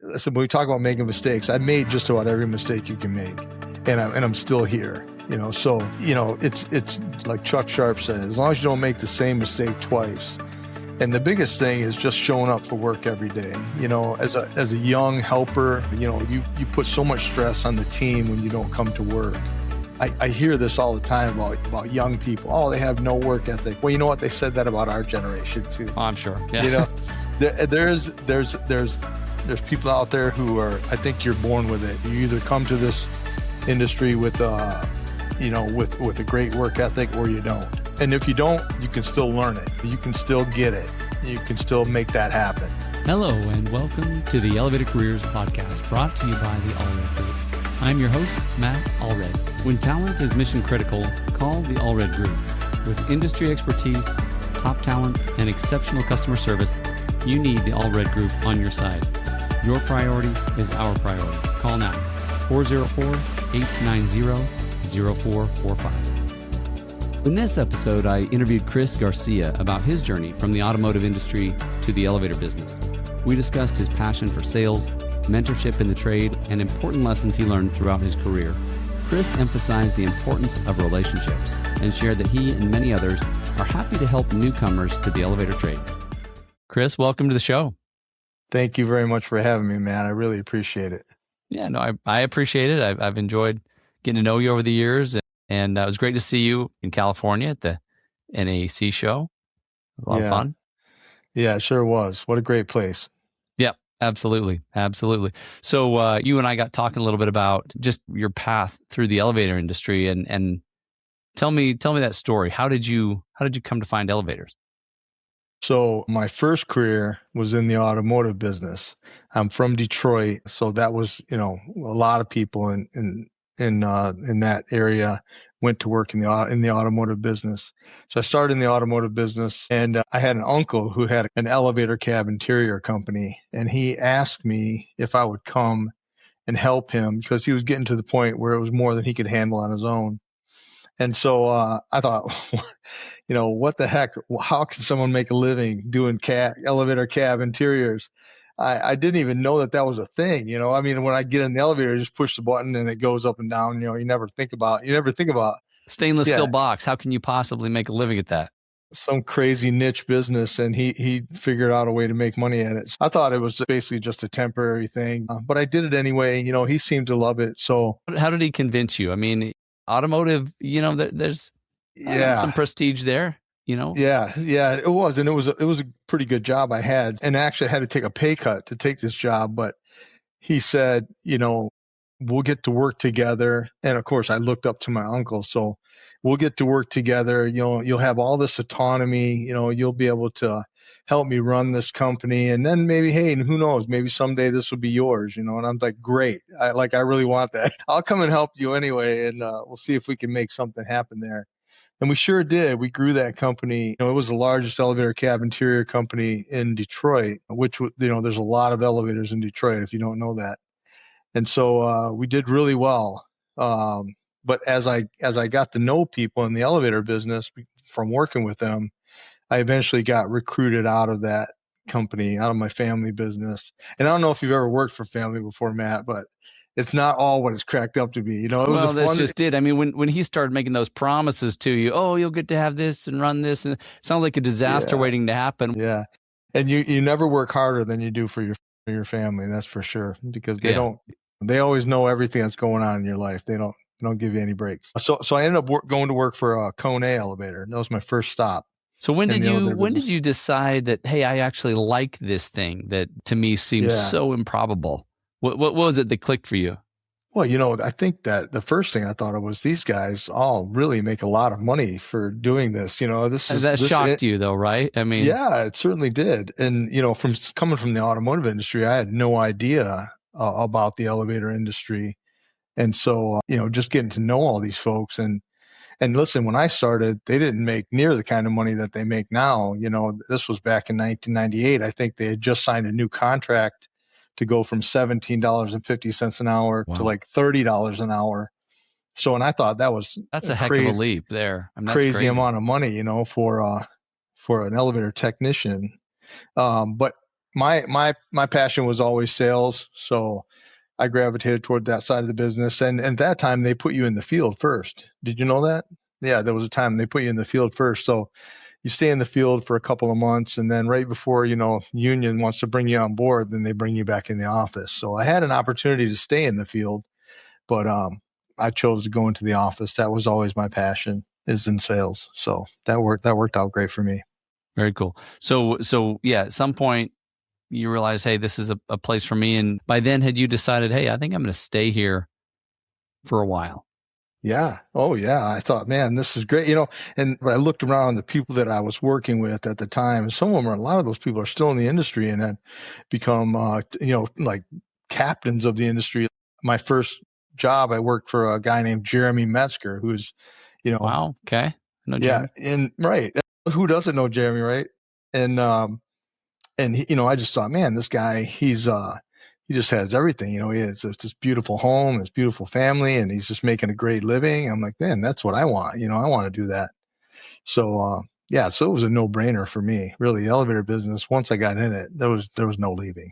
listen, when we talk about making mistakes, I made just about every mistake you can make, and I'm still here. So it's like Chuck Sharp said, as long as you don't make the same mistake twice. And the biggest thing is just showing up for work every day. As a young helper, you put so much stress on the team when you don't come to work. I hear this all the time about young people. Oh, they have no work ethic. Well, you know what? They said that about our generation too. Oh, I'm sure. Yeah. There's people out there who are, I think you're born with it. You either come to this industry with a great work ethic, or you don't. And if you don't, you can still learn it. You can still get it. You can still make that happen. Hello, and welcome to the Elevator Careers Podcast, brought to you by the Allred Group. I'm your host, Matt Allred. When talent is mission critical, call the Allred Group. With industry expertise, top talent, and exceptional customer service, you need the Allred Group on your side. Your priority is our priority. Call now, 404-890-0445. In this episode, I interviewed Kris Garcia about his journey from the automotive industry to the elevator business. We discussed his passion for sales, mentorship in the trade, and important lessons he learned throughout his career. Kris emphasized the importance of relationships and shared that he and many others are happy to help newcomers to the elevator trade. Kris, welcome to the show. Thank you very much for having me, man. I really appreciate it. Yeah, no, I appreciate it. I've enjoyed getting to know you over the years, and it was great to see you in California at the NAC show. A lot of fun. Yeah, it sure was. What a great place. Yeah, absolutely. Absolutely. So you and I got talking a little bit about just your path through the elevator industry, and tell me that story. How did you come to find elevators? So my first career was in the automotive business. I'm from Detroit, so that was, a lot of people in that area went to work in the automotive business. So I started in the automotive business, and I had an uncle who had an elevator cab interior company, and he asked me if I would come and help him because he was getting to the point where it was more than he could handle on his own. And so I thought, what the heck? How can someone make a living doing elevator cab interiors? I didn't even know that was a thing. When I get in the elevator, I just push the button and it goes up and down. You never think about Stainless steel box. How can you possibly make a living at that? Some crazy niche business, and he figured out a way to make money at it. I thought it was basically just a temporary thing, but I did it anyway. He seemed to love it. So how did he convince you? Automotive, there's some prestige there. Yeah, it was. And it was a pretty good job I had. And actually I had to take a pay cut to take this job. But he said, we'll get to work together. And of course I looked up to my uncle. So we'll get to work together. You'll have all this autonomy. You'll be able to help me run this company. And then maybe, hey, and who knows, maybe someday this will be yours, and I'm like, great. I really want that. I'll come and help you anyway. And we'll see if we can make something happen there. And we sure did. We grew that company. It was the largest elevator cab interior company in Detroit, which, there's a lot of elevators in Detroit, if you don't know that. And so we did really well. But as I got to know people in the elevator business from working with them, I eventually got recruited out of that company, out of my family business. And I don't know if you've ever worked for family before, Matt, but it's not all what it's cracked up to be. That's just it. When he started making those promises to you, oh, you'll get to have this and run this, and it sounds like a disaster waiting to happen. Yeah. And you never work harder than you do for your family. That's for sure, because they always know everything that's going on in your life. They don't give you any breaks. So I ended up going to work for a Cone A elevator. That was my first stop. So when did you decide that, hey, I actually like this thing that to me seems so improbable? What was it that clicked for you? Well, I think that the first thing I thought of was these guys all really make a lot of money for doing this. That shocked you though, right? Yeah, it certainly did. And, from coming from the automotive industry, I had no idea about the elevator industry. And so, just getting to know all these folks and listen, when I started, they didn't make near the kind of money that they make now. This was back in 1998. I think they had just signed a new contract to go from $17.50 an hour to like $30 an hour. So, and I thought that's a heck of a leap there. Crazy amount of money, for an elevator technician. But my passion was always sales. So I gravitated toward that side of the business. And at that time they put you in the field first. Did you know that? Yeah, there was a time they put you in the field first. So you stay in the field for a couple of months, and then right before, union wants to bring you on board, then they bring you back in the office. So I had an opportunity to stay in the field, but I chose to go into the office. That was always my passion, is in sales. So that worked out great for me. Very cool. So yeah, at some point you realize, hey, this is a place for me. And by then, had you decided, hey, I think I'm going to stay here for a while? Yeah. Oh, yeah. I thought, man, this is great. And I looked around the people that I was working with at the time, and a lot of those people are still in the industry and have become, like captains of the industry. My first job, I worked for a guy named Jeremy Metzger, who's, wow. Okay. No, yeah. And right. Who doesn't know Jeremy, right? And he, I just thought, man, this guy, he just has everything. He has this beautiful home, this beautiful family, and he's just making a great living. I'm like, man, that's what I want. I want to do that. So, so it was a no brainer for me, really. The elevator business, once I got in it, there was no leaving.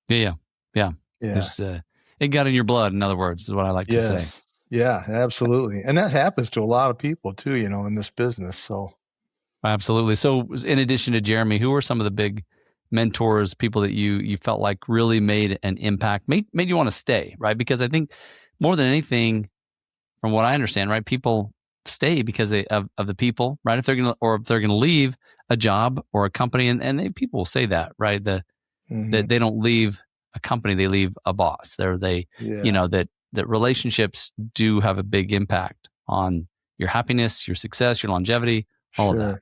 Yeah. It got in your blood, in other words, is what I like to say. Yeah, absolutely. And that happens to a lot of people too, in this business. So absolutely. So in addition to Jeremy, who were some of the big mentors, people that you felt like really made an impact, made you want to stay, right? Because I think more than anything, from what I understand, right, people stay because of the people, right? If they're gonna leave a job or a company, and people will say that, right? That they don't leave a company, they leave a boss. That relationships do have a big impact on your happiness, your success, your longevity, all of that.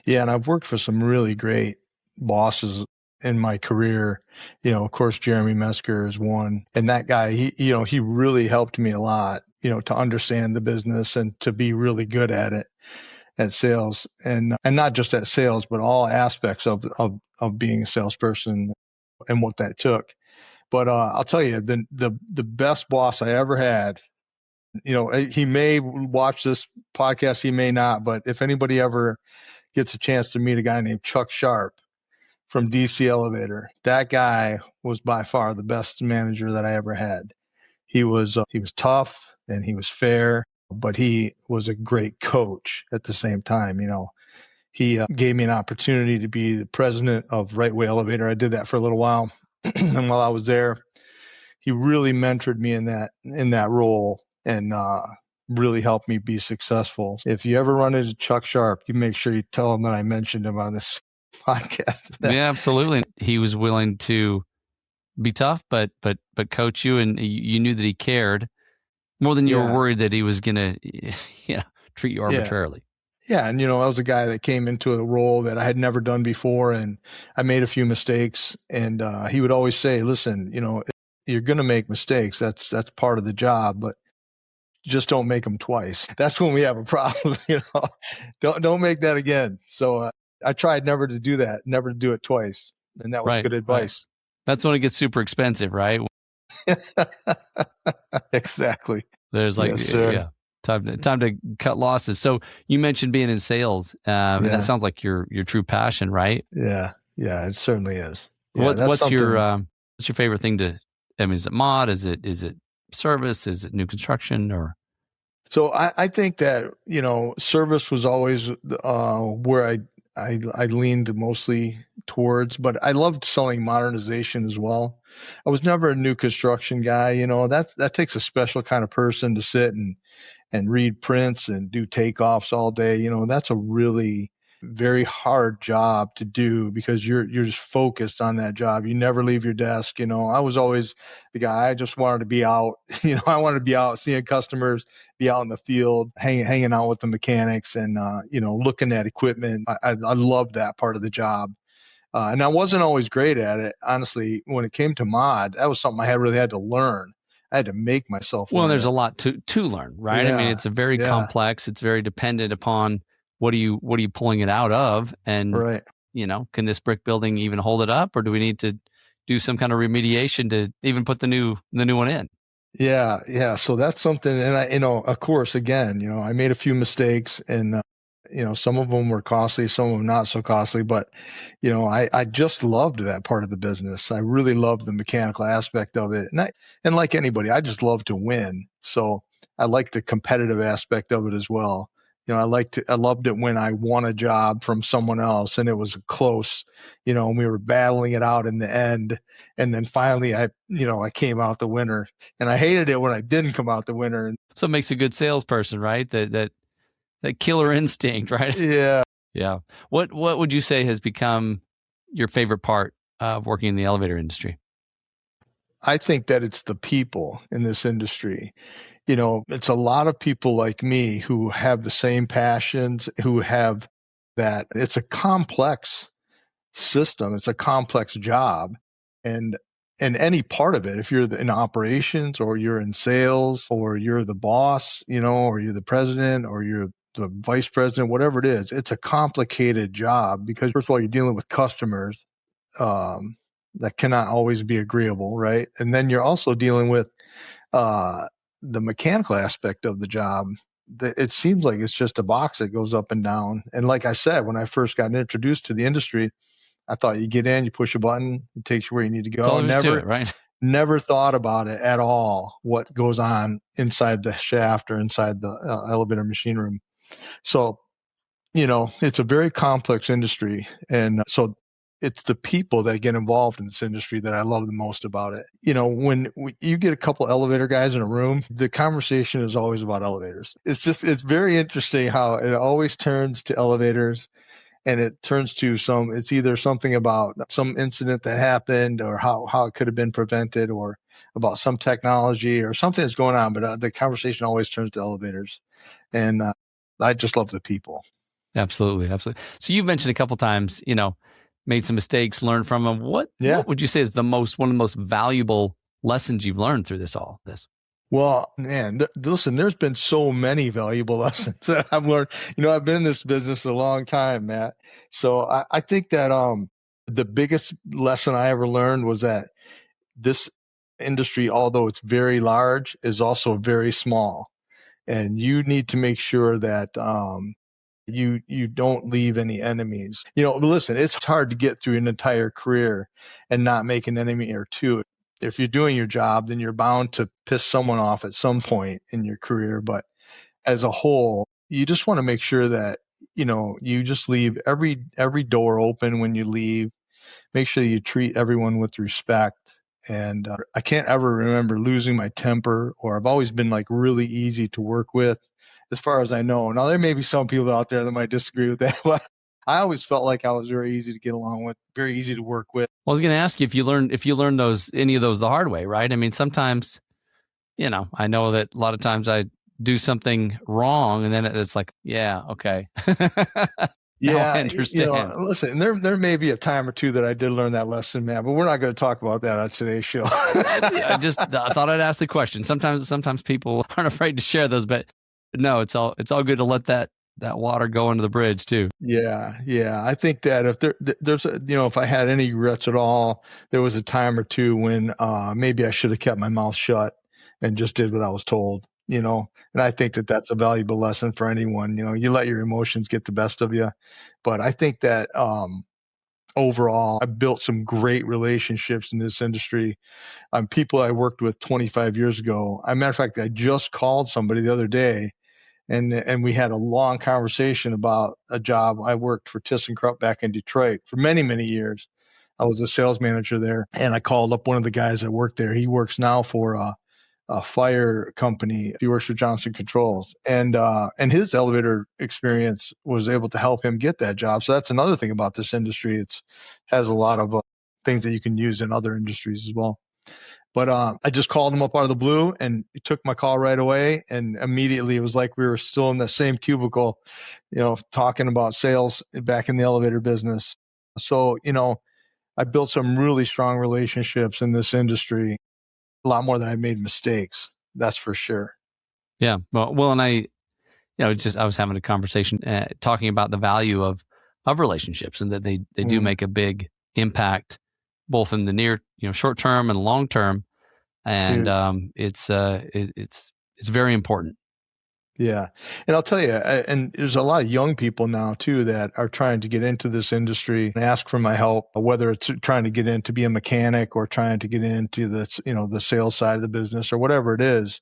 Yeah, and I've worked for some really great bosses in my career. Of course, Jeremy Metzger is one, and that guy, he really helped me a lot, to understand the business and to be really good at it, at sales, and not just at sales, but all aspects of being a salesperson and what that took. But I'll tell you, the best boss I ever had. He may watch this podcast, he may not, but if anybody ever gets a chance to meet a guy named Chuck Sharp from DC Elevator, that guy was by far the best manager that I ever had. He was tough and he was fair, but he was a great coach at the same time. He gave me an opportunity to be the president of Right Way Elevator. I did that for a little while. And while I was there, he really mentored me in that role and really helped me be successful. If you ever run into Chuck Sharp, you make sure you tell him that I mentioned him on this podcast. Yeah, absolutely. He was willing to be tough, but coach you, and you knew that he cared more than you were worried that he was going to treat you arbitrarily. Yeah. And, I was a guy that came into a role that I had never done before, and I made a few mistakes, and he would always say, listen, you're going to make mistakes. That's part of the job, but just don't make them twice. That's when we have a problem. Don't make that again. So I tried never to do that, never to do it twice. And that was good advice. Right. That's when it gets super expensive, right? Exactly. There's time to cut losses. So you mentioned being in sales, and that sounds like your true passion, right? Yeah, it certainly is. Yeah, what's your favorite thing to? I mean, is it mod? Is it service? Is it new construction? Or so I think that service was always where I leaned mostly towards, but I loved selling modernization as well. I was never a new construction guy. That takes a special kind of person to sit and read prints and do takeoffs all day. That's a really very hard job to do because you're just focused on that job. You never leave your desk. I was always the guy, I just wanted to be out. I wanted to be out seeing customers, be out in the field, hanging out with the mechanics and, looking at equipment. I loved that part of the job. And I wasn't always great at it. Honestly, when it came to mod, that was something I really had to learn. I had to make myself learn. Well, there's a lot to learn, right? I mean, it's a very complex, it's very dependent upon what are you pulling it out of? And, can this brick building even hold it up, or do we need to do some kind of remediation to even put the new one in? Yeah. So that's something. And of course, again, I made a few mistakes and Some of them were costly, some of them not so costly, but, I just loved that part of the business. I really loved the mechanical aspect of it. And like anybody, I just love to win. So I like the competitive aspect of it as well. I loved it when I won a job from someone else and it was close, and we were battling it out in the end. And then finally I came out the winner, and I hated it when I didn't come out the winner. So it makes a good salesperson, right? That killer instinct, right? Yeah. Yeah. What would you say has become your favorite part of working in the elevator industry? I think that it's the people in this industry. It's a lot of people like me who have the same passions, who have that. It's a complex system. It's a complex job. And any part of it, if you're in operations or you're in sales or you're the boss, or you're the president or you're the vice president, whatever it is, it's a complicated job because first of all, you're dealing with customers that cannot always be agreeable, right? And then you're also dealing with the mechanical aspect of the job. It seems like it's just a box that goes up and down. And like I said, when I first got introduced to the industry, I thought you get in, you push a button, it takes you where you need to go. That's all there is to it, right? Never thought about it at all, what goes on inside the shaft or inside the elevator machine room. So, it's a very complex industry. And so it's the people that get involved in this industry that I love the most about it. When you get a couple elevator guys in a room, the conversation is always about elevators. It's very interesting how it always turns to elevators, and it turns to it's either something about some incident that happened or how it could have been prevented or about some technology or something that's going on. But the conversation always turns to elevators. And I just love the people. Absolutely. Absolutely. So you've mentioned a couple times, made some mistakes, learned from them. What would you say is one of the most valuable lessons you've learned through this? Well, man, listen, there's been so many valuable lessons that I've learned. I've been in this business a long time, Matt. So I think that the biggest lesson I ever learned was that this industry, although it's very large, is also very small. And you need to make sure that you don't leave any enemies. Listen, it's hard to get through an entire career and not make an enemy or two. If you're doing your job, then you're bound to piss someone off at some point in your career. But as a whole, you just want to make sure that, you just leave every door open when you leave. Make sure you treat everyone with respect. And I can't ever remember losing my temper, or I've always been like really easy to work with as far as I know. Now, there may be some people out there that might disagree with that, but I always felt like I was very easy to get along with, very easy to work with. Well, I was going to ask you if you learned any of those the hard way, right? I mean, sometimes, I know that a lot of times I do something wrong and then it's like, yeah, okay. Yeah, I understand. Listen, there may be a time or two that I did learn that lesson, man, but we're not going to talk about that on today's show. I thought I'd ask the question. Sometimes people aren't afraid to share those, but no, it's all good to let that water go under the bridge too. Yeah. I think that if there's if I had any regrets at all, there was a time or two when maybe I should have kept my mouth shut and just did what I was told. And I think that that's a valuable lesson for anyone. You let your emotions get the best of you. But I think that overall, I built some great relationships in this industry. People I worked with 25 years ago. As a matter of fact, I just called somebody the other day, and we had a long conversation about a job. I worked for ThyssenKrupp back in Detroit for many, many years. I was a sales manager there, and I called up one of the guys that worked there. He works now for a fire company. He works for Johnson Controls, and his elevator experience was able to help him get that job. So that's another thing about this industry. It has a lot of things that you can use in other industries as well. But I just called him up out of the blue, and he took my call right away. And immediately it was like we were still in the same cubicle, talking about sales back in the elevator business. So, I built some really strong relationships in this industry. A lot more than I made mistakes. That's for sure. Yeah. Well, and I was having a conversation talking about the value of relationships and that they do make a big impact both in the near, short term and long term. And it's very important. Yeah. And I'll tell you, and there's a lot of young people now too that are trying to get into this industry and ask for my help, whether it's trying to get in to be a mechanic or trying to get into the sales side of the business or whatever it is.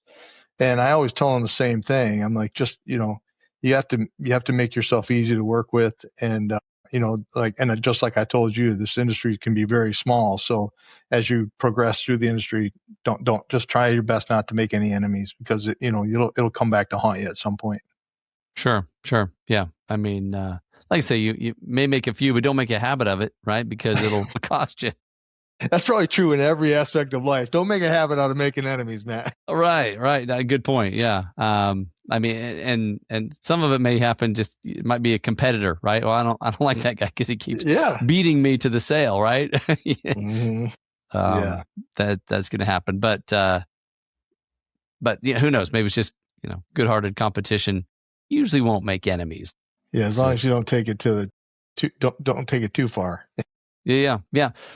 And I always tell them the same thing. I'm like, just, you have to make yourself easy to work with. And, just like I told you, this industry can be very small. So as you progress through the industry, don't just try your best not to make any enemies, because it'll come back to haunt you at some point. Sure. Yeah. I mean, like I say, you may make a few, but don't make a habit of it, right? Because it'll cost you. That's probably true in every aspect of life. Don't make a habit out of making enemies, Matt. Right. Good point. Yeah. I mean, and some of it may happen. Just it might be a competitor, right? Well, I don't like that guy because he keeps beating me to the sale, right? Mm-hmm. Yeah. That's going to happen. But who knows? Maybe it's just good-hearted competition. Usually won't make enemies. Yeah, as long as you don't take it don't take it too far. Yeah.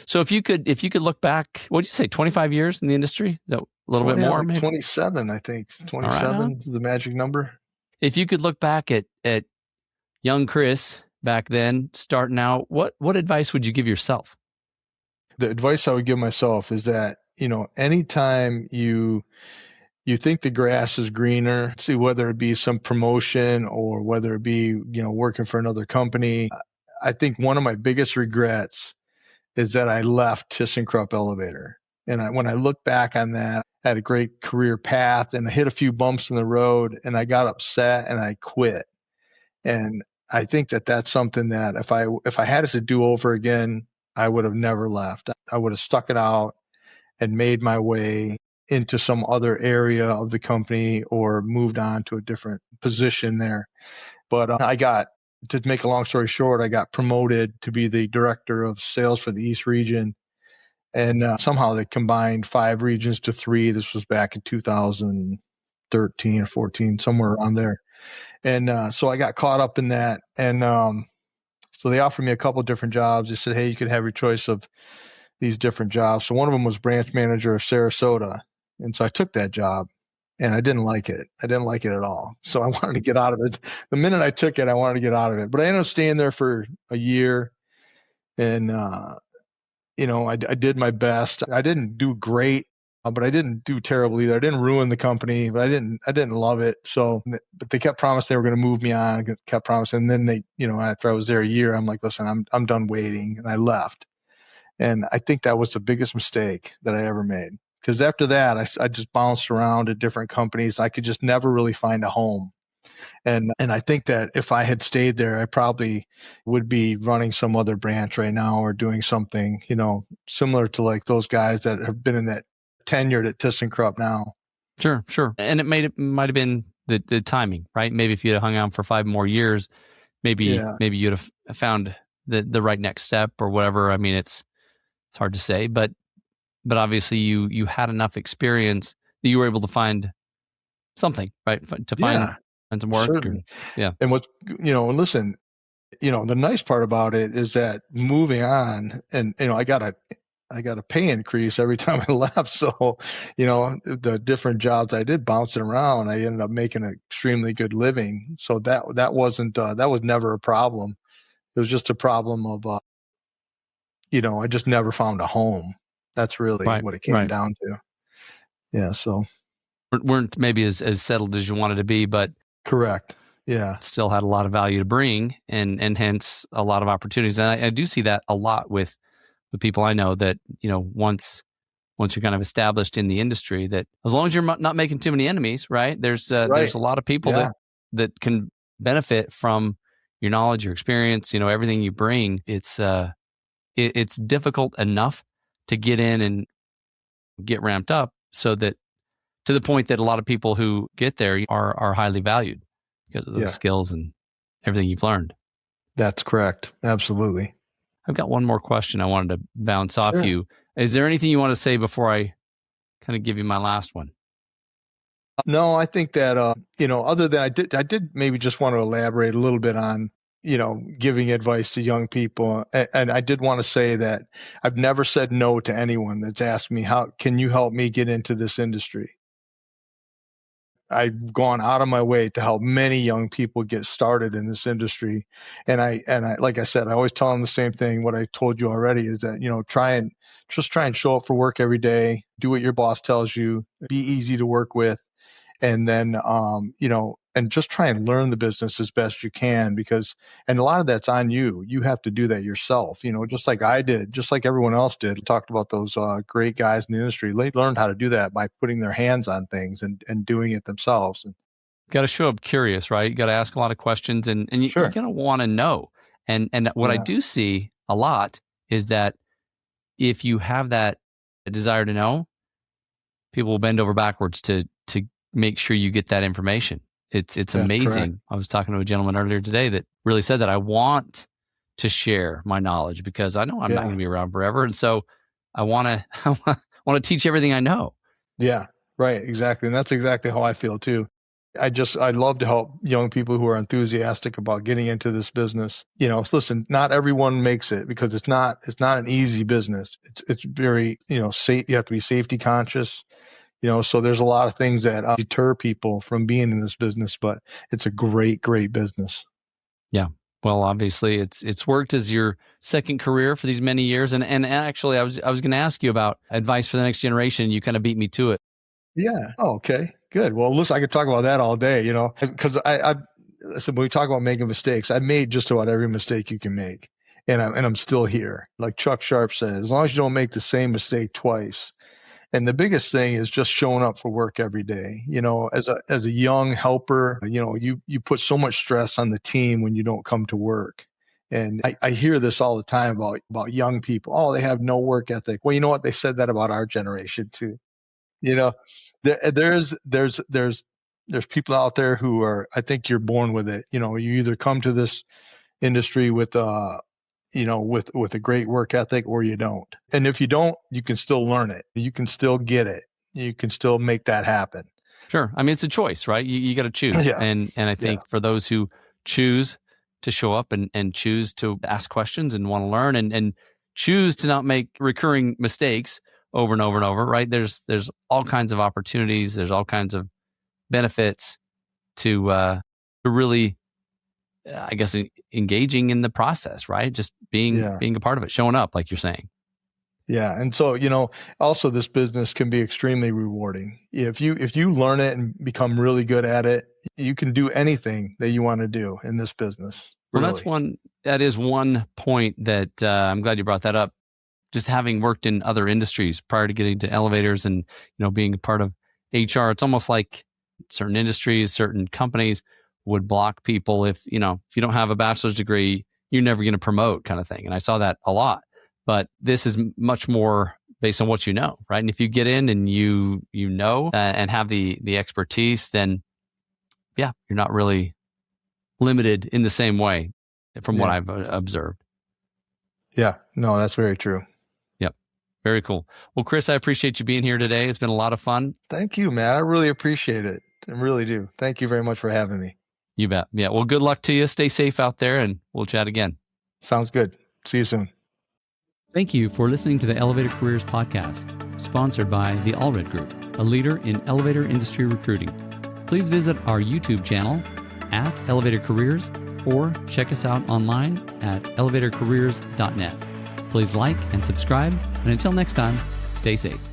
So if you could look back, what did you say? 25 years in the industry? Is that a little bit more? Like maybe 27, I think. 27 is the magic number. If you could look back at young Kris back then, starting out, what advice would you give yourself? The advice I would give myself is that, anytime you think the grass is greener, see, whether it be some promotion or whether it be, working for another company. I think one of my biggest regrets is that I left ThyssenKrupp Elevator. And when I look back on that, I had a great career path and I hit a few bumps in the road and I got upset and I quit. And I think that that's something that if I had it to do over again, I would have never left. I would have stuck it out and made my way into some other area of the company or moved on to a different position there. But to make a long story short, I got promoted to be the director of sales for the East region. And somehow they combined 5 regions to 3. This was back in 2013 or 14, somewhere around there. And so I got caught up in that. And so they offered me a couple of different jobs. They said, hey, you could have your choice of these different jobs. So one of them was branch manager of Sarasota. And so I took that job. And I didn't like it. I didn't like it at all. So I wanted to get out of it. The minute I took it, I wanted to get out of it. But I ended up staying there for a year. And, I did my best. I didn't do great, but I didn't do terrible either. I didn't ruin the company, but I didn't love it. So, but they kept promising they were going to move me on, kept promising. And then they, after I was there a year, I'm like, listen, I'm done waiting. And I left. And I think that was the biggest mistake that I ever made. Because after that, I just bounced around at different companies. I could just never really find a home. And I think that if I had stayed there, I probably would be running some other branch right now or doing something, similar to like those guys that have been in that tenured at ThyssenKrupp now. Sure. And it might have been the timing, right? Maybe if you had hung out for 5 more years, maybe you'd have found the right next step or whatever. I mean, it's hard to say, but obviously you had enough experience that you were able to find something, right? To find some work. Certainly. And what's, listen, the nice part about it is that moving on and, I got a pay increase every time I left. So, the different jobs I did bouncing around, I ended up making an extremely good living. So that wasn't, that was never a problem. It was just a problem of, I just never found a home. That's really what it came down to. Yeah. So weren't maybe as settled as you wanted to be, but correct. Yeah. Still had a lot of value to bring and hence a lot of opportunities. And I do see that a lot with the people I know that, once you're kind of established in the industry, that as long as you're not making too many enemies, right? There's a lot of people that can benefit from your knowledge, your experience, everything you bring. It's difficult enough to get in and get ramped up so that to the point that a lot of people who get there are highly valued because of those skills and everything you've learned. That's correct. Absolutely. I've got one more question I wanted to bounce off you. Is there anything you want to say before I kind of give you my last one? No, I think that, other than I did maybe just want to elaborate a little bit on, giving advice to young people. And I did want to say that I've never said no to anyone that's asked me, how can you help me get into this industry? I've gone out of my way to help many young people get started in this industry. And I, like I said, I always tell them the same thing. What I told you already is that, try and show up for work every day, do what your boss tells you, be easy to work with. And then, and just try and learn the business as best you can, and a lot of that's on you. You have to do that yourself, just like I did, just like everyone else did. We talked about those great guys in the industry. They learned how to do that by putting their hands on things and doing it themselves. Got to show up curious, right? You got to ask a lot of questions, and you got to want to know. And what I do see a lot is that if you have that desire to know, people will bend over backwards to make sure you get that information. It's amazing. Correct. I was talking to a gentleman earlier today that really said that I want to share my knowledge because I know I'm not going to be around forever, and so I want to teach everything I know. Yeah, right, exactly, and that's exactly how I feel too. I love to help young people who are enthusiastic about getting into this business. Listen, not everyone makes it because it's not an easy business. It's very safe. You have to be safety conscious. So there's a lot of things that deter people from being in this business, but it's a great, great business. Yeah. Well, obviously it's worked as your second career for these many years. And actually I was going to ask you about advice for the next generation. You kind of beat me to it. Yeah. Oh, okay. Good. Well, listen, I could talk about that all day, because listen, when we talk about making mistakes, I made just about every mistake you can make. And I'm still here. Like Chuck Sharp said, as long as you don't make the same mistake twice. And the biggest thing is just showing up for work every day. As a young helper, you put so much stress on the team when you don't come to work. And I hear this all the time about young people. Oh, they have no work ethic. Well, you know what? They said that about our generation too. There's people out there who are, I think you're born with it. You either come to this industry with with a great work ethic or you don't. And if you don't, you can still learn it. You can still get it. You can still make that happen. Sure. I mean, it's a choice, right? You got to choose. Yeah. And I think for those who choose to show up and choose to ask questions and want to learn and choose to not make recurring mistakes over and over and over, right? There's all kinds of opportunities. There's all kinds of benefits to really, I guess, engaging in the process, right? Just being a part of it, showing up, like you're saying. Yeah. And so, also this business can be extremely rewarding. If you learn it and become really good at it, you can do anything that you want to do in this business. Really. Well, that is one point that I'm glad you brought that up. Just having worked in other industries prior to getting to elevators and, being a part of HR, it's almost like certain industries, certain companies would block people if you don't have a bachelor's degree, you're never going to promote kind of thing. And I saw that a lot, but this is much more based on what you know, right? And if you get in and you know and have the expertise, then you're not really limited in the same way from what I've observed. Yeah, no, that's very true. Yep. Very cool. Well, Kris, I appreciate you being here today. It's been a lot of fun. Thank you, Matt. I really appreciate it. I really do. Thank you very much for having me. You bet. Yeah. Well, good luck to you. Stay safe out there and we'll chat again. Sounds good. See you soon. Thank you for listening to the Elevator Careers Podcast, sponsored by the Allred Group, a leader in elevator industry recruiting. Please visit our YouTube channel at Elevator Careers or check us out online at elevatorcareers.net. Please like and subscribe. And until next time, stay safe.